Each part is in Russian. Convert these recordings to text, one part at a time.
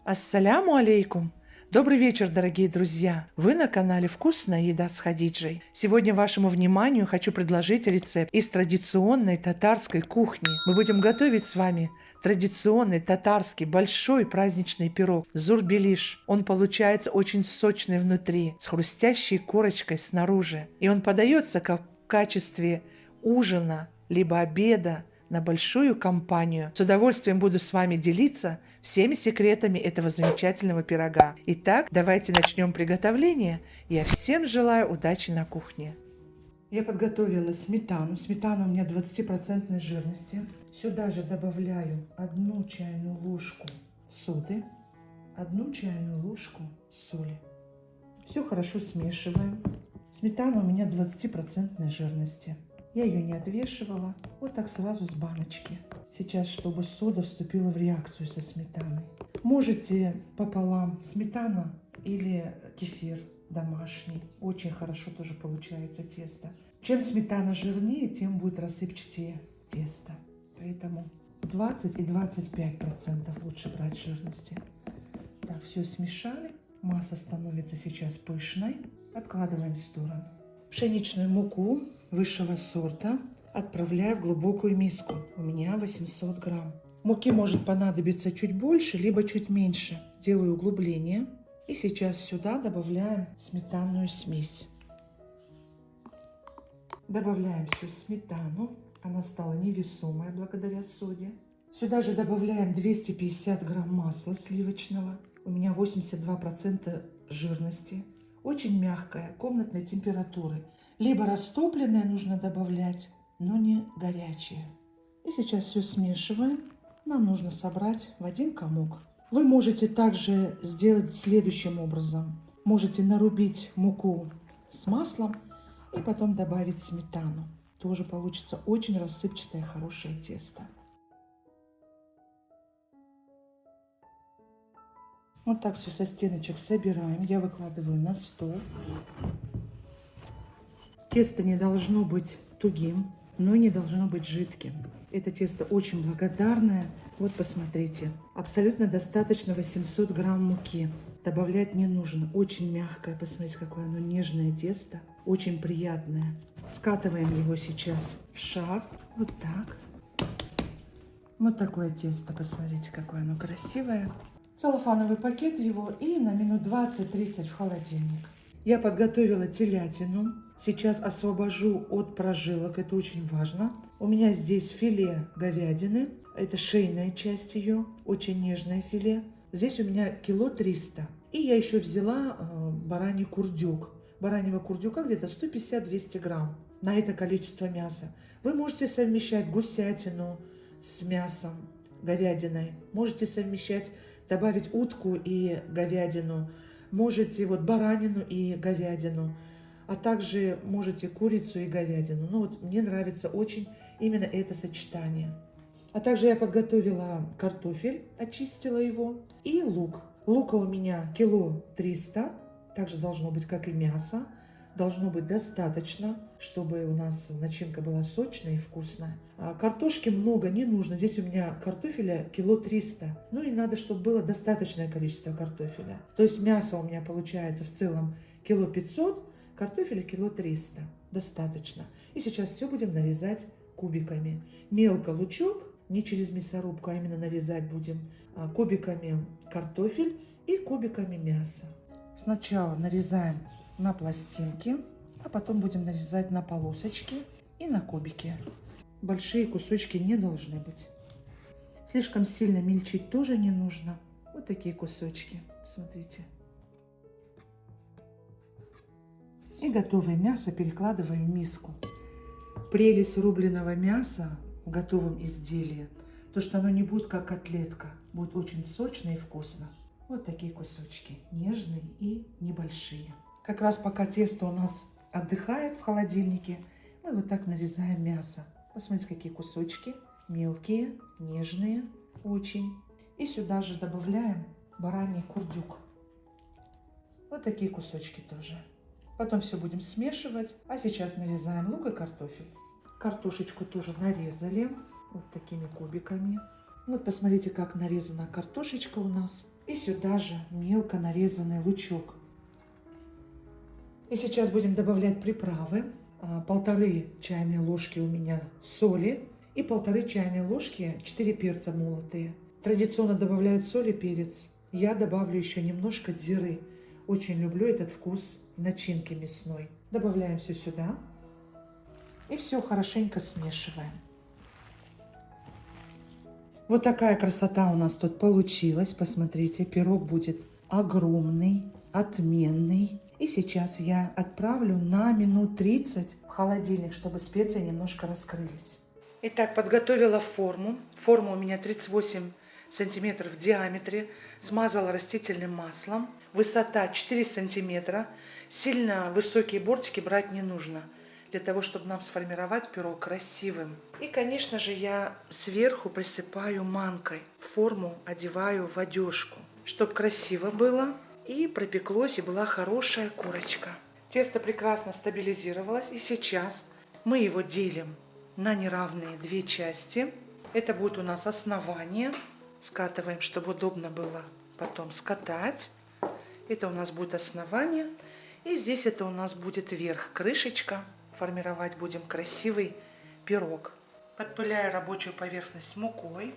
Ассаляму алейкум! Добрый вечер, дорогие друзья! Вы на канале «Вкусная еда с Хадиджей». Сегодня вашему вниманию хочу предложить рецепт из традиционной татарской кухни. Мы будем готовить с вами традиционный татарский большой праздничный пирог зурбилиш. Он получается очень сочный внутри, с хрустящей корочкой снаружи. И он подается как в качестве ужина, либо обеда, на большую компанию. С удовольствием буду с вами делиться всеми секретами этого замечательного пирога. Итак, давайте начнем приготовление. Я всем желаю удачи на кухне. Я подготовила сметану. Сметана у меня 20% жирности. Сюда же добавляю 1 чайную ложку соды, 1 чайную ложку соли. Все хорошо смешиваем. Сметана у меня 20% жирности. Я ее не отвешивала, вот так сразу с баночки. Сейчас, чтобы сода вступила в реакцию со сметаной. Можете пополам сметана или кефир домашний. Очень хорошо тоже получается тесто. Чем сметана жирнее, тем будет рассыпчатее тесто. Поэтому 20 и 25% лучше брать жирности. Так, все смешали. Масса становится сейчас пышной. Откладываем в сторону. Пшеничную муку высшего сорта отправляю в глубокую миску. У меня 800 грамм. Муки может понадобиться чуть больше, либо чуть меньше. Делаю углубление. И сейчас сюда добавляем сметанную смесь. Добавляем всю сметану. Она стала невесомая благодаря соде. Сюда же добавляем 250 грамм масла сливочного. У меня 82% жирности. Очень мягкая, комнатной температуры. Либо растопленное нужно добавлять, но не горячее. И сейчас все смешиваем. Нам нужно собрать в один комок. Вы можете также сделать следующим образом. Можете нарубить муку с маслом и потом добавить сметану. Тоже получится очень рассыпчатое, хорошее тесто. Вот так все со стеночек собираем. Я выкладываю на стол. Тесто не должно быть тугим, но не должно быть жидким. Это тесто очень благодарное. Вот посмотрите. Абсолютно достаточно 800 грамм муки. Добавлять не нужно. Очень мягкое. Посмотрите, какое оно нежное тесто. Очень приятное. Скатываем его сейчас в шар. Вот так. Вот такое тесто. Посмотрите, какое оно красивое. Целлофановый пакет его и на минут 20-30 в холодильник. Я подготовила телятину. Сейчас освобожу от прожилок. Это очень важно. У меня здесь филе говядины. Это шейная часть ее. Очень нежное филе. Здесь у меня 300 кг. И я еще взяла бараний курдюк. Бараньего курдюка где-то 150-200 грамм. На это количество мяса. Вы можете совмещать гусятину с мясом, говядиной. Можете совмещать, добавить утку и говядину. Можете вот баранину и говядину. А также можете курицу и говядину. Ну вот мне нравится очень именно это сочетание. А также я подготовила картофель, очистила его, и лук. Лука у меня 300 кг. Также должно быть, как и мясо. Должно быть достаточно, чтобы у нас начинка была сочная и вкусная. А картошки много не нужно. Здесь у меня картофеля 300 кг. Ну и надо, чтобы было достаточное количество картофеля. То есть мясо у меня получается в целом 500 кг, картофеля 300 кг. Достаточно. И сейчас все будем нарезать кубиками. Мелко лучок, не через мясорубку, а именно нарезать будем кубиками картофель и кубиками мясо. Сначала нарезаем на пластинки, а потом будем нарезать на полосочки и на кубики. Большие кусочки не должны быть. Слишком сильно мельчить тоже не нужно. Вот такие кусочки. Смотрите. И готовое мясо перекладываем в миску. Прелесть рубленого мяса в готовом изделии, то что оно не будет как котлетка, будет очень сочно и вкусно. Вот такие кусочки, нежные и небольшие. Как раз пока тесто у нас отдыхает в холодильнике, мы вот так нарезаем мясо. Посмотрите, какие кусочки, мелкие, нежные очень. И сюда же добавляем бараний курдюк. Вот такие кусочки тоже. Потом все будем смешивать. А сейчас нарезаем лук и картофель. Картошечку тоже нарезали вот такими кубиками. Вот посмотрите, как нарезана картошечка у нас. И сюда же мелко нарезанный лучок. И сейчас будем добавлять приправы. 1,5 чайной ложки у меня соли и 1,5 чайной ложки 4 перца молотые. Традиционно добавляют соль и перец. Я добавлю еще немножко дзиры. Очень люблю этот вкус начинки мясной. Добавляем все сюда. И все хорошенько смешиваем. Вот такая красота у нас тут получилась. Посмотрите, пирог будет огромный, отменный. И сейчас я отправлю на минут 30 в холодильник, чтобы специи немножко раскрылись. Итак, подготовила форму. Форма у меня 38 сантиметров в диаметре. Смазала растительным маслом. Высота 4 сантиметра. Сильно высокие бортики брать не нужно, для того, чтобы нам сформировать пирог красивым. И, конечно же, я сверху присыпаю манкой. Форму одеваю в одежку, чтобы красиво было и пропеклось, и была хорошая корочка. Тесто прекрасно стабилизировалось, и сейчас мы его делим на неравные две части. Это будет у нас основание. Скатываем, чтобы удобно было потом скатать. Это у нас будет основание. И здесь это у нас будет верх, крышечка. Формировать будем красивый пирог. Подпыляю рабочую поверхность мукой.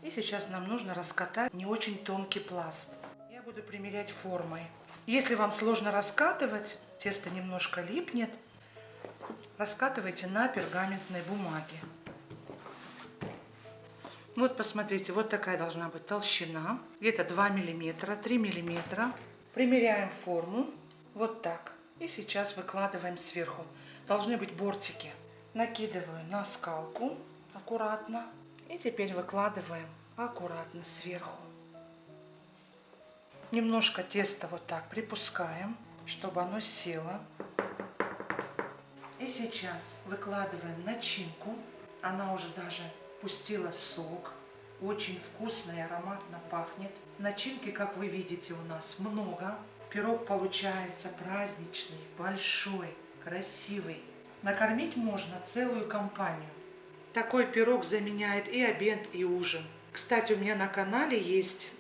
И сейчас нам нужно раскатать не очень тонкий пласт. Я буду примерять формой. Если вам сложно раскатывать, тесто немножко липнет, раскатывайте на пергаментной бумаге. Вот посмотрите, вот такая должна быть толщина. Где-то 2 мм, 3 мм. Примеряем форму. Вот так. И сейчас выкладываем сверху. Должны быть бортики. Накидываю на скалку аккуратно. И теперь выкладываем аккуратно сверху. Немножко теста вот так припускаем, чтобы оно село. И сейчас выкладываем начинку. Она уже даже пустила сок. Очень вкусно и ароматно пахнет. Начинки, как вы видите, у нас много. Пирог получается праздничный, большой, красивый. Накормить можно целую компанию. Такой пирог заменяет и обед, и ужин. Кстати, у меня на канале есть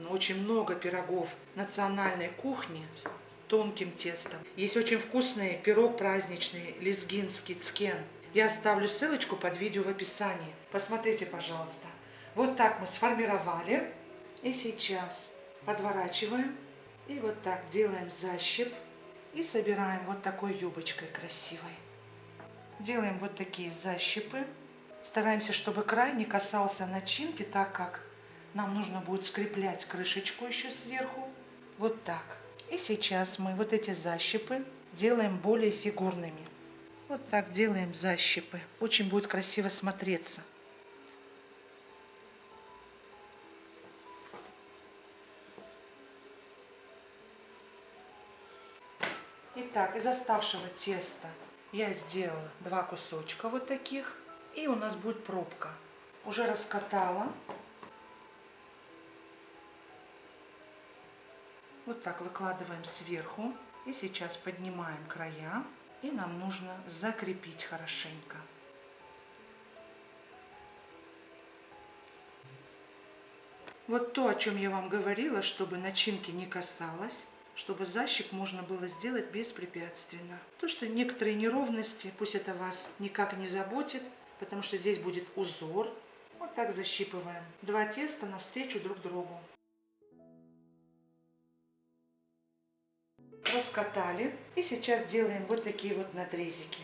очень много пирогов национальной кухни с тонким тестом. Есть очень вкусный пирог праздничный, лезгинский цкен. Я оставлю ссылочку под видео в описании. Посмотрите, пожалуйста. Вот так мы сформировали. И сейчас подворачиваем. И вот так делаем защип. И собираем вот такой юбочкой красивой. Делаем вот такие защипы. Стараемся, чтобы край не касался начинки, так как нам нужно будет скреплять крышечку еще сверху. Вот так. И сейчас мы вот эти защипы делаем более фигурными. Вот так делаем защипы. Очень будет красиво смотреться. Итак, из оставшего теста я сделала 2 кусочка вот таких. И у нас будет пробка. Уже раскатала. Вот так выкладываем сверху. И сейчас поднимаем края. И нам нужно закрепить хорошенько. Вот то, о чем я вам говорила, чтобы начинки не касалось, чтобы защип можно было сделать беспрепятственно. То, что некоторые неровности, пусть это вас никак не заботит, потому что здесь будет узор. Вот так защипываем. 2 теста навстречу друг другу. Раскатали. И сейчас делаем вот такие вот надрезики.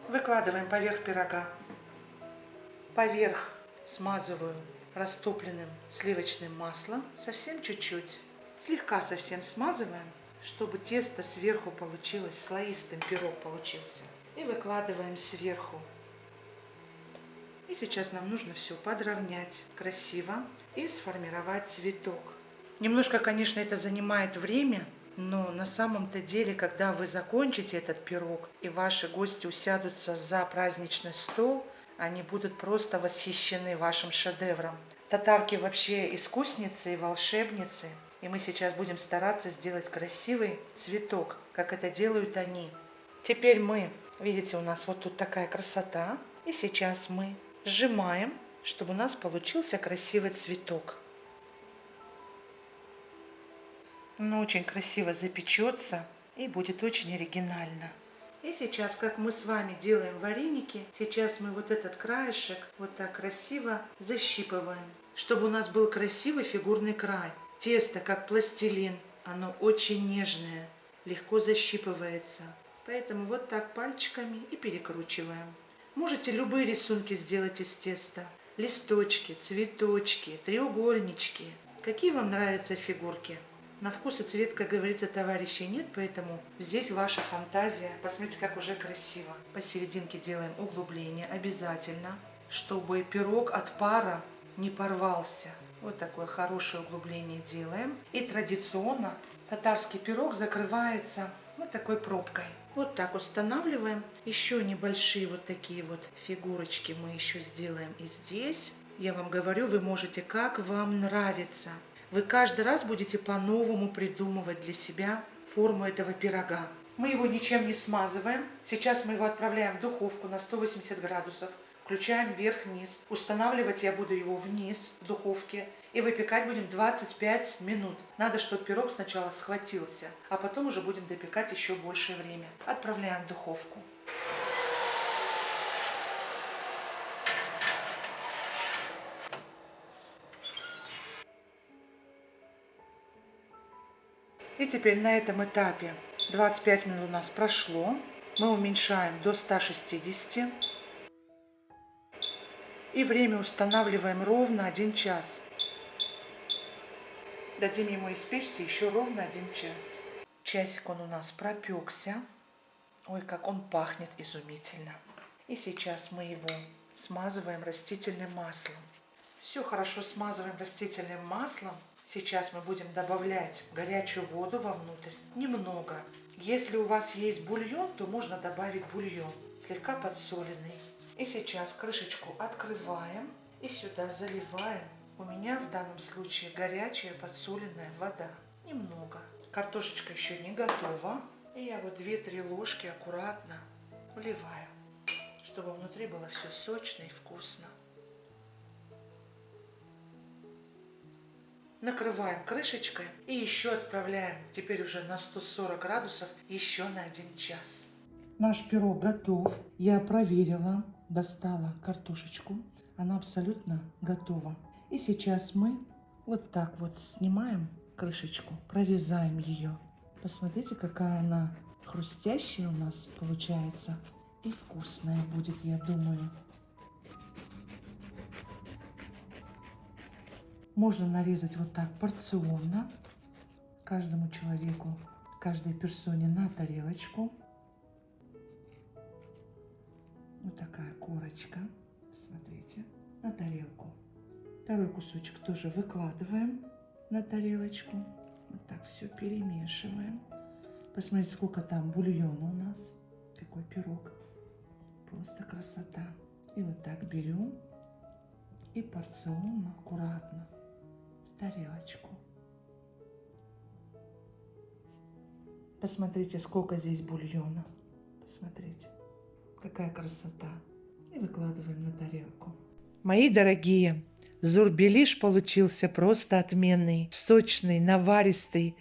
Выкладываем поверх пирога. Поверх смазываю растопленным сливочным маслом. Совсем чуть-чуть. Слегка совсем смазываем, чтобы тесто сверху получилось слоистым, пирог получился. И выкладываем сверху. И сейчас нам нужно все подровнять красиво и сформировать цветок. Немножко, конечно, это занимает время, но на самом-то деле, когда вы закончите этот пирог и ваши гости усядутся за праздничный стол, они будут просто восхищены вашим шедевром. Татарки вообще искусницы и волшебницы. И мы сейчас будем стараться сделать красивый цветок, как это делают они. Теперь мы, видите, у нас вот тут такая красота. И сейчас мы сжимаем, чтобы у нас получился красивый цветок. Он очень красиво запечется и будет очень оригинально. И сейчас, как мы с вами делаем вареники, сейчас мы вот этот краешек вот так красиво защипываем, чтобы у нас был красивый фигурный край. Тесто, как пластилин, оно очень нежное, легко защипывается. Поэтому вот так пальчиками и перекручиваем. Можете любые рисунки сделать из теста. Листочки, цветочки, треугольнички. Какие вам нравятся фигурки? На вкус и цвет, как говорится, товарищей нет, поэтому здесь ваша фантазия. Посмотрите, как уже красиво. Посерединке делаем углубление обязательно, чтобы пирог от пара не порвался. Вот такое хорошее углубление делаем. И традиционно татарский пирог закрывается вот такой пробкой. Вот так устанавливаем. Еще небольшие вот такие вот фигурочки мы еще сделаем и здесь. Я вам говорю, вы можете, как вам нравится. Вы каждый раз будете по-новому придумывать для себя форму этого пирога. Мы его ничем не смазываем. Сейчас мы его отправляем в духовку на 180 градусов. Включаем вверх-вниз. Устанавливать я буду его вниз в духовке. И выпекать будем 25 минут. Надо, чтобы пирог сначала схватился, а потом уже будем допекать еще большее время. Отправляем в духовку. И теперь на этом этапе 25 минут у нас прошло. Мы уменьшаем до 160. И время устанавливаем ровно 1 час. Дадим ему испечься еще ровно 1 час. Часик он у нас пропекся. Ой, как он пахнет изумительно. И сейчас мы его смазываем растительным маслом. Все хорошо смазываем растительным маслом. Сейчас мы будем добавлять горячую воду вовнутрь. Немного. Если у вас есть бульон, то можно добавить бульон, слегка подсоленный. И сейчас крышечку открываем и сюда заливаем. У меня в данном случае горячая подсоленная вода. Немного. Картошечка еще не готова. И я вот 2-3 ложки аккуратно вливаю, чтобы внутри было все сочно и вкусно. Накрываем крышечкой и еще отправляем, теперь уже на 140 градусов, еще на 1 час. Наш пирог готов. Я проверила, достала картошечку. Она абсолютно готова. И сейчас мы вот так вот снимаем крышечку, прорезаем ее. Посмотрите, какая она хрустящая у нас получается. И вкусная будет, я думаю. Можно нарезать вот так порционно, каждому человеку, каждой персоне на тарелочку. Вот такая корочка, смотрите, на тарелку. Второй кусочек тоже выкладываем на тарелочку. Вот так все перемешиваем. Посмотрите, сколько там бульона у нас. Какой пирог. Просто красота. И вот так берем и порционно, аккуратно тарелочку. Посмотрите, сколько здесь бульона. Посмотрите, какая красота. И выкладываем на тарелку. Мои дорогие, зурбелиш получился просто отменный. Сочный, наваристый,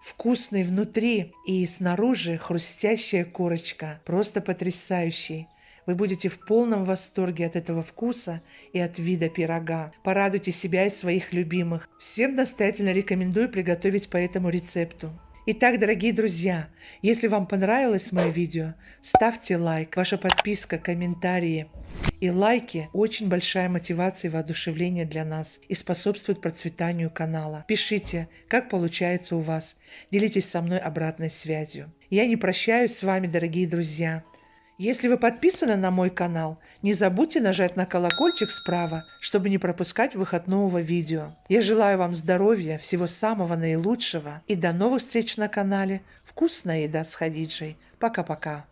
вкусный внутри и снаружи хрустящая корочка. Просто потрясающий. Вы будете в полном восторге от этого вкуса и от вида пирога. Порадуйте себя и своих любимых. Всем настоятельно рекомендую приготовить по этому рецепту. Итак, дорогие друзья, если вам понравилось мое видео, ставьте лайк. Ваша подписка, комментарии и лайки – очень большая мотивация и воодушевление для нас и способствует процветанию канала. Пишите, как получается у вас. Делитесь со мной обратной связью. Я не прощаюсь с вами, дорогие друзья. Если вы подписаны на мой канал, не забудьте нажать на колокольчик справа, чтобы не пропускать выход нового видео. Я желаю вам здоровья, всего самого наилучшего и до новых встреч на канале «Вкусная еда с Хадиджей». Пока-пока.